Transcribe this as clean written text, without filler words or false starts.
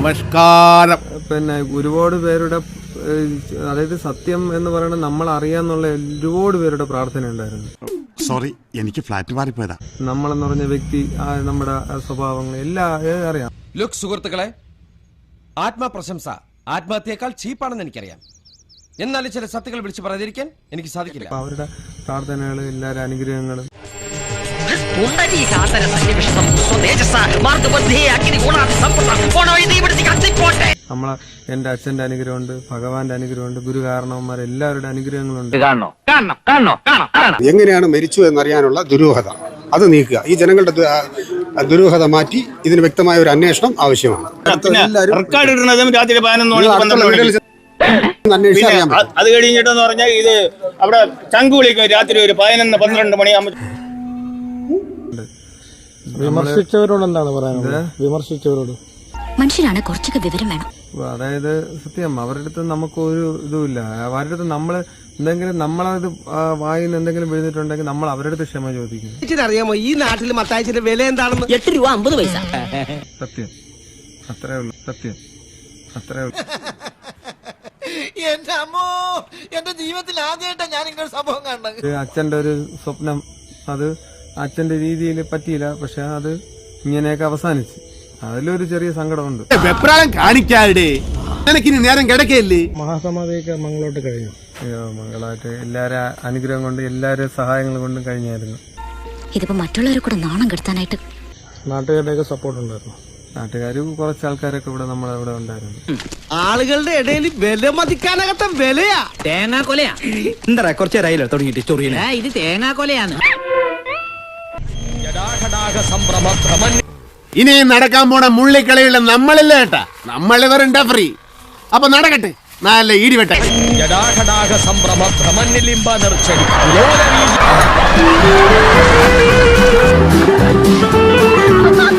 നമസ്കാരം. പിന്നെ ഒരുപാട് പേരുടെ അതായത് സത്യം എന്ന് പറയുന്നത് നമ്മൾ അറിയാന്നുള്ള ഒരുപാട് പേരുടെ പ്രാർത്ഥന ഉണ്ടായിരുന്നു. സോറി, എനിക്ക് ഫ്ലാറ്റ് മാറിപ്പോയതാ. നമ്മളെന്ന് പറഞ്ഞ വ്യക്തി നമ്മുടെ സ്വഭാവങ്ങൾ എല്ലാം അറിയാം. ലുക്ക് സുഹൃത്തുക്കളെ, ആത്മപ്രശംസ ആത്മഹത്യയേക്കാൾ ചീപ്പാണെന്ന് എനിക്കറിയാം. എന്നാലും ചില സത്യങ്ങൾ വിളിച്ചു പറയാതിരിക്കാൻ എനിക്ക് സാധിക്കില്ല. അവരുടെ പ്രാർത്ഥനകൾ, എല്ലാവരുടെ അനുഗ്രഹങ്ങളും നമ്മളെ എന്റെ അച്ഛന്റെ അനുഗ്രഹമുണ്ട്, ഭഗവാന്റെ അനുഗ്രഹമുണ്ട്, ഗുരു കാരണവന്മാർ എല്ലാവരുടെ അനുഗ്രഹങ്ങളുണ്ട്. എങ്ങനെയാണ് മരിച്ചു എന്നറിയാനുള്ള ദുരൂഹത അത് നീക്കുക. ഈ ജനങ്ങളുടെ ദുരൂഹത മാറ്റി ഇതിന് വ്യക്തമായ ഒരു അന്വേഷണം ആവശ്യമാണ്. റെക്കോർഡ് ഇടുന്നതും രാത്രി 11 അത് കഴിഞ്ഞിട്ടെന്ന് പറഞ്ഞാൽ ഇത് അവിടെ ചങ്ക് വിളിക്കും രാത്രി ഒരു 11-12 മണിയാകുമ്പോൾ. വിമർശിച്ചവരോട് എന്താണ് പറയാനുള്ളത്? വിമർശിച്ചവരോട് മനുഷ്യരാണ് കുറച്ചൊക്കെ വിവരം വേണം. അതായത് സത്യം അവരുടെ അടുത്ത് നമുക്കൊരു ഇതുമില്ല. അവരുടെ അടുത്ത് നമ്മള് എന്തെങ്കിലും നമ്മളത് വായിന്ന് എന്തെങ്കിലും വീഴ്ന്നിട്ടുണ്ടെങ്കിൽ നമ്മൾ അവരുടെ അടുത്ത് ക്ഷമ ചോദിക്കും. അറിയാമോ ഈ നാട്ടിൽ മത്തായിച്ചിന്റെ വില എന്താണെന്ന്? 8 രൂപ 50 പൈസ. സത്യം അത്രേ ഉള്ളൂ. സത്യം അത്രേ ഉള്ളൂ. എന്റെ അമ്മോ, എന്റെ ജീവിതത്തിൽ ആദ്യമായിട്ടാണ് ഞാൻ ഇങ്ങനെ സംഭവം കാണുന്നത്. അച്ഛന്റെ ഒരു സ്വപ്നം അത് അച്ഛന്റെ രീതിയിൽ പറ്റിയില്ല. പക്ഷെ അത് ഇങ്ങനെയൊക്കെ അവസാനിച്ചു. അതിലൊരു ചെറിയ സങ്കടമുണ്ട്. വെപ്രാളം കാണിക്കാതെ എനിക്കിനി നേരം കിടക്കയില്ലേ. മഹാസമാധിയൊക്കെ മംഗളോട്ട് കഴിഞ്ഞു. മംഗളായിട്ട് എല്ലാവരും അനുഗ്രഹം കൊണ്ട് എല്ലാവരും സഹായങ്ങൾ കൊണ്ടും കഴിഞ്ഞായിരുന്നു. ഇതിപ്പോ മറ്റുള്ളവരെ കൂടെ നാണം കെടുത്താനായിട്ട് നാട്ടുകാരുടെയൊക്കെ സപ്പോർട്ട് ഉണ്ടായിരുന്നു. നാട്ടുകാർ കുറച്ച് ആൾക്കാരൊക്കെ ഇവിടെ നമ്മളിവിടെ ഉണ്ടായിരുന്നു. ആളുകളുടെ ഇടയിൽ വില മതിക്കാനകത്ത വിലയാ. തേങ്ങാക്കൊലയാ. എന്താ കുറച്ച് റൈലോ തുടങ്ങിയിട്ട് ചൊറിയണ ഇത് തേങ്ങാക്കൊലയാണ്. ഇനി നടക്കാൻ പോണ മുള്ളിക്കളിയുള്ള നമ്മളില്ല കേട്ടാ. നമ്മളിവരുണ്ടാ ഫ്രീ. അപ്പൊ നടക്കട്ടെ, നല്ല ഈടിവെട്ടെ.